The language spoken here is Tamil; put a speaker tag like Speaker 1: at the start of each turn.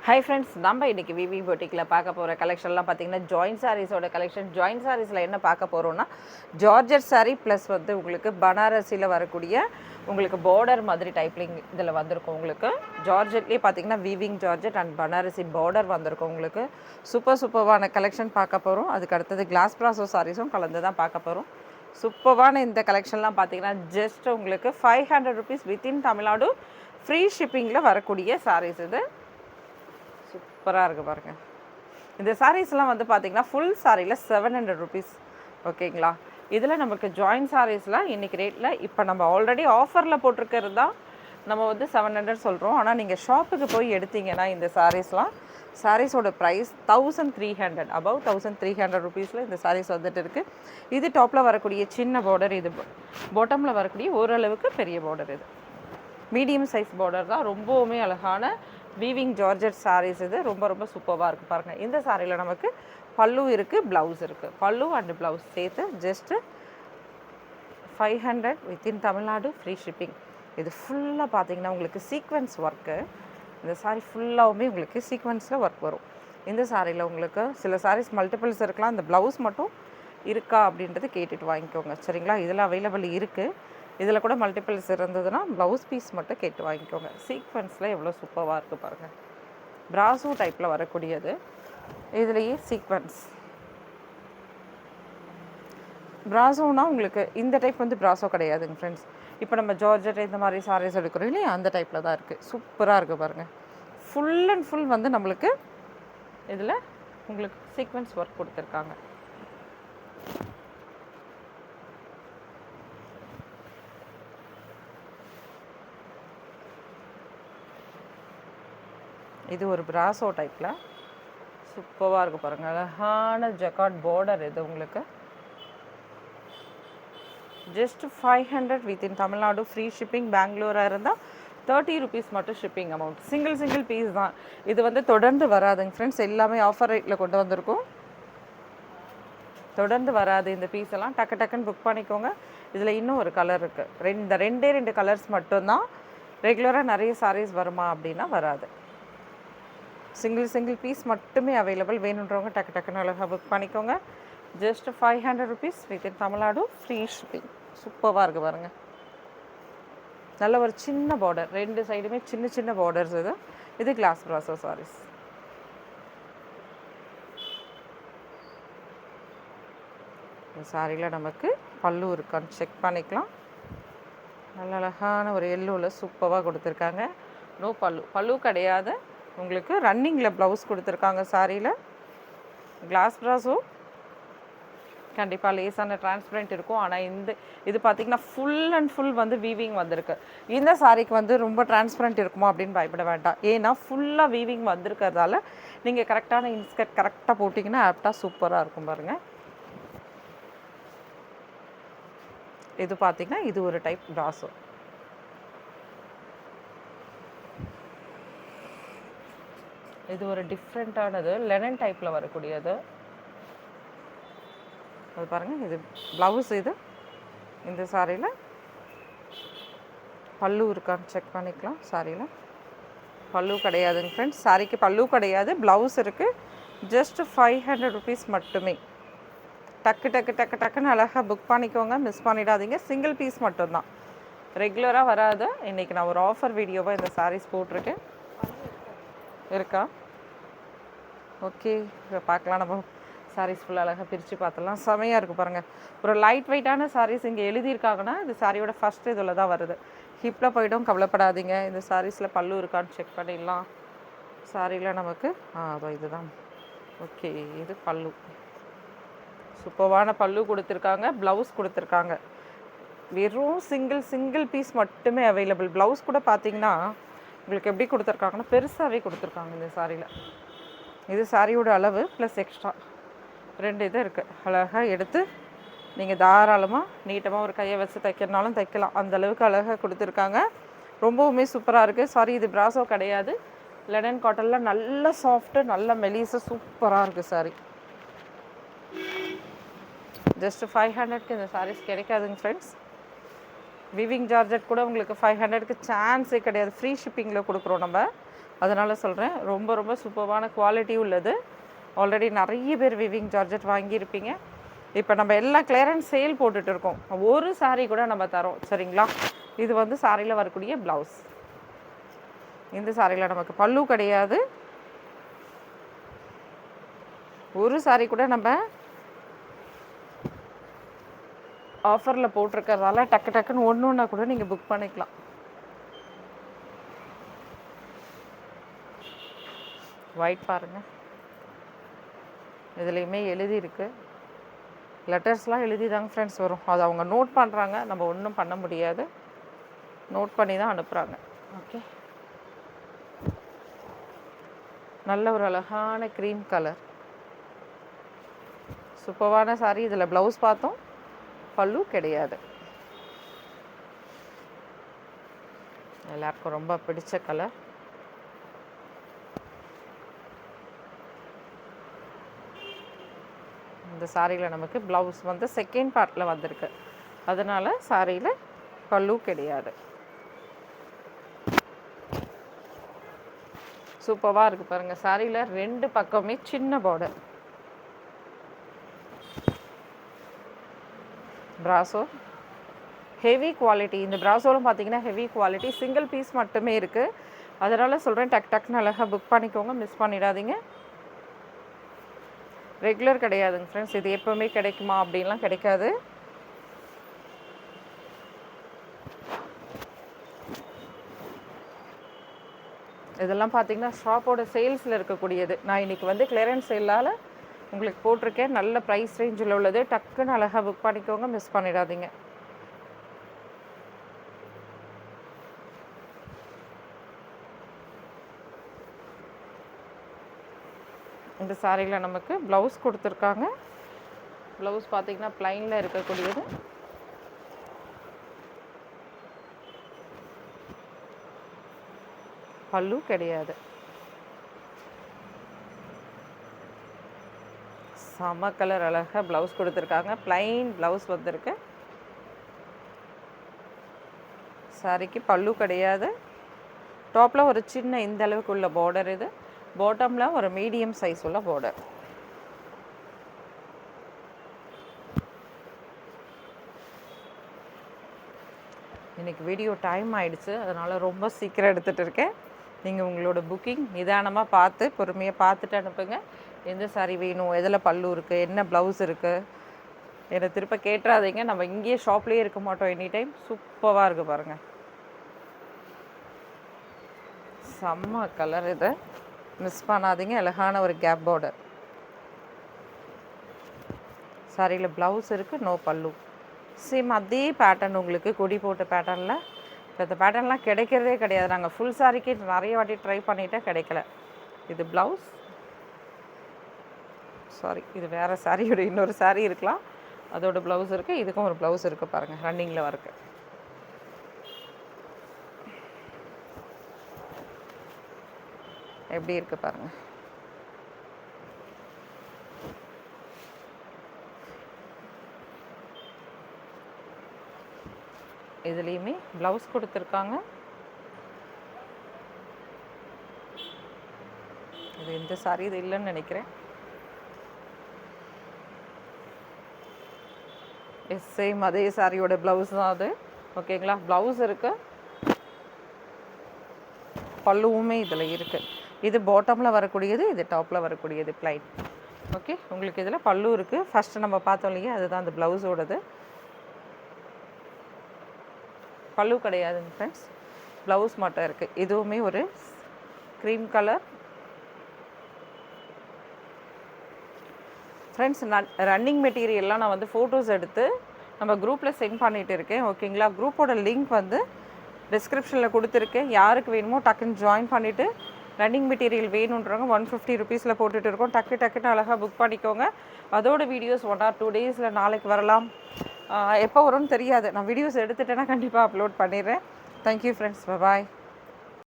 Speaker 1: ஹை ஃப்ரெண்ட்ஸ், நம்ம இன்றைக்கி விவி பொட்டிக்கில் பார்க்க போகிற கலெக்ஷன்லாம் பார்த்திங்கன்னா ஜாயின்ட் சாரீஸோட கலெக்ஷன். ஜாயின்ட் சாரீஸில் என்ன பார்க்க போகிறோன்னா ஜார்ஜெட் சாரீ ப்ளஸ் வந்து உங்களுக்கு பனாரசியில் வரக்கூடிய உங்களுக்கு பார்டர் மாதிரி டைப்லிங் இதில் வந்திருக்கும். உங்களுக்கு ஜார்ஜெட்லேயே பார்த்திங்கன்னா weaving georgette and Banarasi border வந்திருக்கும். உங்களுக்கு சூப்பர்வான கலெக்ஷன் பார்க்க போகிறோம். அதுக்கு அடுத்தது கிளாஸ் ப்ராசோ சாரீஸும் கலந்து தான் பார்க்க போகிறோம். சூப்பர்வான இந்த கலெக்ஷன்லாம் பார்த்திங்கன்னா ஜஸ்ட் உங்களுக்கு 500 rupees வித்தின் தமிழ்நாடு ஃப்ரீ ஷிப்பிங்கில் வரக்கூடிய சாரீஸ். இது சூப்பராக இருக்குது பாருங்கள். இந்த சாரீஸ்லாம் வந்து பார்த்திங்கன்னா ஃபுல் சாரியில் 700 rupees. ஓகேங்களா? இதில் நமக்கு ஜாயின்ட் சாரீஸ்லாம் இன்றைக்கி ரேட்டில் இப்போ நம்ம ஆல்ரெடி ஆஃபரில் போட்டிருக்கிறது தான் நம்ம வந்து 700 சொல்கிறோம். ஆனால் நீங்கள் ஷாப்புக்கு போய் எடுத்தீங்கன்னா இந்த சாரீஸோட ப்ரைஸ் 1300, அபவ் 1300 rupeesல இந்த சாரீஸ் வந்துட்டு இருக்குது. இது டாப்பில் வரக்கூடிய சின்ன பார்டர், இது பாட்டமில் வரக்கூடிய ஓரளவுக்கு பெரிய பார்டர். இது மீடியம் சைஸ் பார்டர் தான். ரொம்பவுமே அழகான வீவிங் ஜார்ஜெட் சாரீஸ். இது ரொம்ப சூப்பராக இருக்குது பாருங்கள். இந்த சாரியில் நமக்கு பல்லு இருக்குது, ப்ளவுஸ் இருக்குது. பல்லு அண்ட் ப்ளவுஸ் சேர்த்து just 500 within Tamil Nadu free shipping. இது ஃபுல்லாக பார்த்தீங்கன்னா உங்களுக்கு சீக்வென்ஸ் ஒர்க்கு. இந்த சாரீ ஃபுல்லாகவுமே உங்களுக்கு சீக்வென்ஸில் ஒர்க் வரும். இந்த சாரியில் உங்களுக்கு சில சாரீஸ் மல்டிபிள்ஸ் இருக்கலாம். இந்த ப்ளவுஸ் மட்டும் இருக்கா அப்படின்றது கேட்டுட்டு வாங்கிக்கோங்க, சரிங்களா? இதில் அவைலபிள் இருக்குது. இதில் கூட மல்டிபிள்ஸ் இருந்ததுன்னா ப்ளவுஸ் பீஸ் மட்டும் கேட்டு வாங்கிக்கோங்க. சீக்வென்ஸில் எவ்வளோ சூப்பராக இருக்குது பாருங்கள். ப்ராசோ டைப்பில் வரக்கூடியது. இதுலேயே சீக்வென்ஸ் ப்ராசோனா உங்களுக்கு இந்த டைப் வந்து ப்ராசோ கிடையாதுங்க ஃப்ரெண்ட்ஸ். இப்போ நம்ம ஜார்ஜெட் இந்த மாதிரி சாரீஸ் எடுக்கிறோம் இல்லையா, அந்த டைப்பில் தான் இருக்குது. சூப்பராக இருக்குது பாருங்கள். ஃபுல் அண்ட் ஃபுல் வந்து நம்மளுக்கு இதில் உங்களுக்கு சீக்வென்ஸ் ஒர்க் கொடுத்துருக்காங்க. இது ஒரு பிராசோ டைப்பில் சூப்பராக இருக்குது பாருங்கள். அழகான ஜக்கார்ட் பார்டர். இது உங்களுக்கு just 500 within Tamil Nadu free shipping. பெங்களூராக இருந்தால் 30 rupees மட்டும் ஷிப்பிங் அமௌண்ட். சிங்கிள் பீஸ் தான். இது வந்து தொடர்ந்து வராதுங்க ஃப்ரெண்ட்ஸ். எல்லாமே ஆஃபர் ரேட்டில் கொண்டு வந்திருக்கோம். தொடர்ந்து வராது இந்த பீஸ் எல்லாம். டக்குன்னு புக் பண்ணிக்கோங்க. இதில் இன்னும் ஒரு கலர் இருக்குது. ரெண்டே கலர்ஸ் மட்டும்தான். ரெகுலராக நிறைய சாரீஸ் வருமா அப்படின்னா வராது. சிங்கிள் பீஸ் மட்டுமே அவைலபிள். வேணுன்றவங்க டக்குன்னு அழகாக புக் பண்ணிக்கோங்க. Just 500 rupees within Tamil Nadu free shipping. சூப்பராக இருக்குது பாருங்கள். நல்ல ஒரு சின்ன பார்டர், ரெண்டு சைடுமே சின்ன பார்டர்ஸ். இது கிளாஸ் ப்ராசோ சாரீஸ். இந்த சாரியில் நமக்கு பல்லு இருக்கான்னு செக் பண்ணிக்கலாம். நல்ல அழகான ஒரு எல்லோவில் சூப்பராக கொடுத்துருக்காங்க. நோ பல்லு கிடையாது. உங்களுக்கு ரன்னிங்கில் ப்ளவுஸ் கொடுத்துருக்காங்க. சாரியில் கிளாஸ் ப்ராஸோ கண்டிப்பாக லேஸான டிரான்ஸ்பரண்ட் இருக்கும். ஆனால் இது பார்த்திங்கன்னா ஃபுல் அண்ட் ஃபுல் வந்து வீவிங் வந்திருக்கு. இந்த சாரிக்கு வந்து ரொம்ப டிரான்ஸ்பரண்ட் இருக்குமா அப்படின்னு பயப்பட வேண்டாம். ஏன்னா ஃபுல்லாக வீவிங் வந்திருக்கிறதால நீங்கள் கரெக்டான இன்ஸ்கர்ட் கரெக்டாக போட்டிங்கன்னா ஆப்டாக சூப்பராக இருக்கும் பாருங்கள். இது பார்த்திங்கன்னா இது ஒரு டைப் ப்ராஸோ. இது ஒரு டிஃப்ரெண்ட்டானது, லெனன் டைப்பில் வரக்கூடியது. அது பாருங்கள். இது ப்ளவுஸ். இது இந்த சாரியில் பல்லு இருக்கான்னு செக் பண்ணிக்கலாம். சாரியில் பல்லு கிடையாதுங்க ஃப்ரெண்ட்ஸ். சாரிக்கு பல்லு கிடையாது, ப்ளவுஸ் இருக்குது. ஜஸ்ட் 500 rupees மட்டுமே. டக்குன்னு அழகாக புக் பண்ணிக்கோங்க, மிஸ் பண்ணிடாதீங்க. சிங்கிள் பீஸ் மட்டும்தான், ரெகுலராக வராது. இன்றைக்கி நான் ஒரு ஆஃபர் வீடியோவாக இந்த சாரீஸ் போட்டிருக்கேன். இருக்கா? ஓகே, பார்க்கலாம். நம்ம சாரீஸ் ஃபுல்லாக அழகாக பிரித்து பார்த்துலாம். செமையாக இருக்குது பாருங்கள். ஒரு லைட் வெயிட்டான சாரீஸ் இங்கே எழுதியிருக்காங்கன்னா இது சாரியோட ஃபஸ்ட் இதில் தான் வருது. ஹிப்பில் போய்ட்டும் கவலைப்படாதீங்க. இந்த சாரீஸில் பல்லு இருக்கான்னு செக் பண்ணிடலாம். சாரியில் நமக்கு இதுதான். ஓகே, இது பல்லு. சூப்பரான பல்லு கொடுத்துருக்காங்க, ப்ளவுஸ் கொடுத்துருக்காங்க. வெறும் சிங்கிள் பீஸ் மட்டுமே அவைலபிள். ப்ளவுஸ் கூட பார்த்தீங்கன்னா உங்களுக்கு எப்படி கொடுத்துருக்காங்கன்னா பெருசாகவே கொடுத்துருக்காங்க இந்த சாரியில். இது சாரியோட அளவு ப்ளஸ் எக்ஸ்ட்ரா 2 இது இருக்குது. அழகாக எடுத்து நீங்கள் தாராளமாக நீட்டமாக ஒரு கையை வச்சு தைக்கிறனாலும் தைக்கலாம். அந்தளவுக்கு அழகாக கொடுத்துருக்காங்க. ரொம்பவுமே சூப்பராக இருக்குது. சாரி, இது ப்ராசோ கிடையாது. லெனன் காட்டனில் நல்ல சாஃப்ட்டு, நல்ல மெலிசு, சூப்பராக இருக்குது சாரி. ஜஸ்ட் 500க்கு இந்த சாரீஸ் கிடைக்காதுங்க ஃப்ரெண்ட்ஸ். வீவிங் ஜார்ஜெட் கூட உங்களுக்கு 500க்கு சான்ஸே கிடையாது. ஃப்ரீ ஷிப்பிங்கில் கொடுக்குறோம் நம்ம. அதனால் சொல்கிறேன், ரொம்ப ரொம்ப சூப்பரான குவாலிட்டி உள்ளது. ஆல்ரெடி நிறைய பேர் விவிங் ஜார்ஜெட் வாங்கியிருப்பீங்க. இப்போ நம்ம எல்லாம் கிளியரன்ஸ் சேல் போட்டுட்டு இருக்கோம். ஒரு சாரீ கூட நம்ம தரோம், சரிங்களா? இது வந்து சாரியில் வரக்கூடிய ப்ளவுஸ். இந்த சாரியில் நமக்கு பல்லு கிடையாது. ஒரு சாரீ கூட நம்ம ஆஃபரில் போட்டிருக்கிறதால டக்கு டக்குன்னு ஒன்று ஒன்றா கூட நீங்கள் புக் பண்ணிக்கலாம். ஒயிட் பாருங்கள், இதுலேயுமே எழுதியிருக்கு. லெட்டர்ஸ்லாம் எழுதி தாங்க ஃப்ரெண்ட்ஸ் வரும். அது அவங்க நோட் பண்ணுறாங்க, நம்ம ஒன்றும் பண்ண முடியாது. நோட் பண்ணி தான் அனுப்புகிறாங்க. ஓகே, நல்ல ஒரு அழகான க்ரீம் கலர், சூப்பரான சாரீ. இதில் ப்ளவுஸ் பார்த்தோம், பல்லு கிடையாது. எல்லாருக்கும் ரொம்ப பிடிச்ச கலர். இந்த சாரியில் நமக்கு ப்ளவுஸ் வந்து செகண்ட் பார்ட்டில் வந்திருக்கு, அதனால் சாரியில் பல்லு கிடையாது. சூப்பராக இருக்குது பாருங்கள். சாரியில் 2 பக்கமே சின்ன பார்டர். Brasso heavy quality. இந்த பிராசோலும் பார்த்தீங்கன்னா ஹெவி குவாலிட்டி. சிங்கிள் பீஸ் மட்டுமே இருக்குது, அதனால் சொல்கிறேன், டக் டக்குன்னு அழகாக புக் பண்ணிக்கோங்க, மிஸ் பண்ணிடாதீங்க. ரெகுலர் கிடையாதுங்க ஃப்ரெண்ட்ஸ், இது எப்போவுமே கிடைக்குமா அப்படின்லாம் கிடைக்காது. இதெல்லாம் பார்த்தீங்கன்னா ஷாப்போட சேல்ஸில் இருக்கக்கூடியது. நான் இன்றைக்கி வந்து கிளியரன்ஸ் சேலால் உங்களுக்கு போட்டிருக்கேன். நல்ல ப்ரைஸ் ரேஞ்சில் உள்ளது. டக்குன்னு அழகாக புக் பண்ணிக்கோங்க, மிஸ் பண்ணிடாதீங்க. இந்த சாரியில் நமக்கு ப்ளவுஸ் கொடுத்துருக்காங்க. ப்ளவுஸ் பார்த்திங்கன்னா ப்ளைனில் இருக்கக்கூடியது. பல்லு கிடையாது. செம கலர், அழகாக ப்ளவுஸ் கொடுத்துருக்காங்க. ப்ளைன் ப்ளவுஸ் வந்திருக்கு. சாரிக்கு பல்லு கிடையாது. டாப்பில் ஒரு சின்ன இந்த அளவுக்கு உள்ள பார்டர். இது பாட்டமில் ஒரு மீடியம் சைஸ் உள்ள பார்டர். இன்றைக்கி வீடியோ டைம் ஆகிடுச்சு, அதனால் ரொம்ப சீக்கிரம் எடுத்துகிட்டு இருக்கேன். நீங்கள் உங்களோட புக்கிங் நிதானமாக பார்த்து பொறுமையாக பார்த்துட்டு அனுப்புங்க. எந்த சாரி வேணும், எதில் பல்லு இருக்குது, என்ன ப்ளவுஸ் இருக்குது, என்னை திருப்ப கேட்டுறாதீங்க. நம்ம இங்கேயே ஷாப்லேயே இருக்க மாட்டோம் எனி டைம். சூப்பராக இருக்குது பாருங்கள், செம்ம கலர். இது மிஸ் பண்ணாதீங்க. அழகான ஒரு கேப் பார்டர். சாரியில் ப்ளவுஸ் இருக்குது, நோ பல்லு. சேம் அதே பேட்டர்ன் உங்களுக்கு கொடி போட்ட பேட்டர்னில். இந்த பேட்டர்ன்லாம் கிடைக்கிறதே கிடையாது. நாங்கள் ஃபுல் சாரிக்கு நிறைய வாட்டி ட்ரை பண்ணிவிட்டேன், கிடைக்கல. இது ப்ளவுஸ். சாரி, இது வேறு சாரியோட இன்னொரு சாரீ இருக்கலாம், அதோட ப்ளவுஸ் இருக்குது. இதுக்கும் ஒரு ப்ளவுஸ் இருக்குது பாருங்கள், ரன்னிங்கில் இருக்குது. எப்படி இருக்குது பாருங்கள். இதுலேயுமே ப்ளவுஸ் கொடுத்துருக்காங்க. இது இந்த சாரி இது இல்லைன்னு நினைக்கிறேன். சேம் அதே சாரியோட ப்ளவுஸ் தான் அது. ஓகேங்களா, ப்ளவுஸ் இருக்குது, பல்லுவுமே இதில் இருக்குது. இது பாட்டமில் வரக்கூடியது, இது டாப்பில் வரக்கூடியது ப்ளைன். ஓகே, உங்களுக்கு இதில் பல்லு இருக்குது. ஃபஸ்ட்டு நம்ம பார்த்தோம் இல்லையா, அதுதான் அந்த ப்ளவுஸோடது. பல்லு கிடையாதுங்க ஃப்ரெண்ட்ஸ், ப்ளவுஸ் மட்டும் இருக்குது. இதுவுமே ஒரு க்ரீம் கலர். ஃப்ரெண்ட்ஸ், நான் ரன்னிங் மெட்டீரியல்லாம் நான் வந்து ஃபோட்டோஸ் எடுத்து நம்ம குரூப்பில் சென்ட் பண்ணிகிட்டு இருக்கேன். ஓகேங்களா, குரூப்போட லிங்க் வந்து டிஸ்கிரிப்ஷனில் கொடுத்துருக்கேன். யாருக்கு வேணுமோ டக்குன்னு ஜாயின் பண்ணிவிட்டு ரன்னிங் மெட்டீரியல் வேணுன்றவங்க 150 ருபீஸில் போட்டுட்டு இருக்கோம். டக்குன்னு அழகாக புக் பண்ணிக்கோங்க. அதோட வீடியோஸ் 1 or 2 டேஸில் நாளைக்கு வரலாம். எப்போ வரும்னு தெரியாது. நான் வீடியோஸ் எடுத்துட்டேன்னா கண்டிப்பாக அப்லோட் பண்ணிடுறேன். தேங்க்யூ ஃப்ரெண்ட்ஸ், பாய்.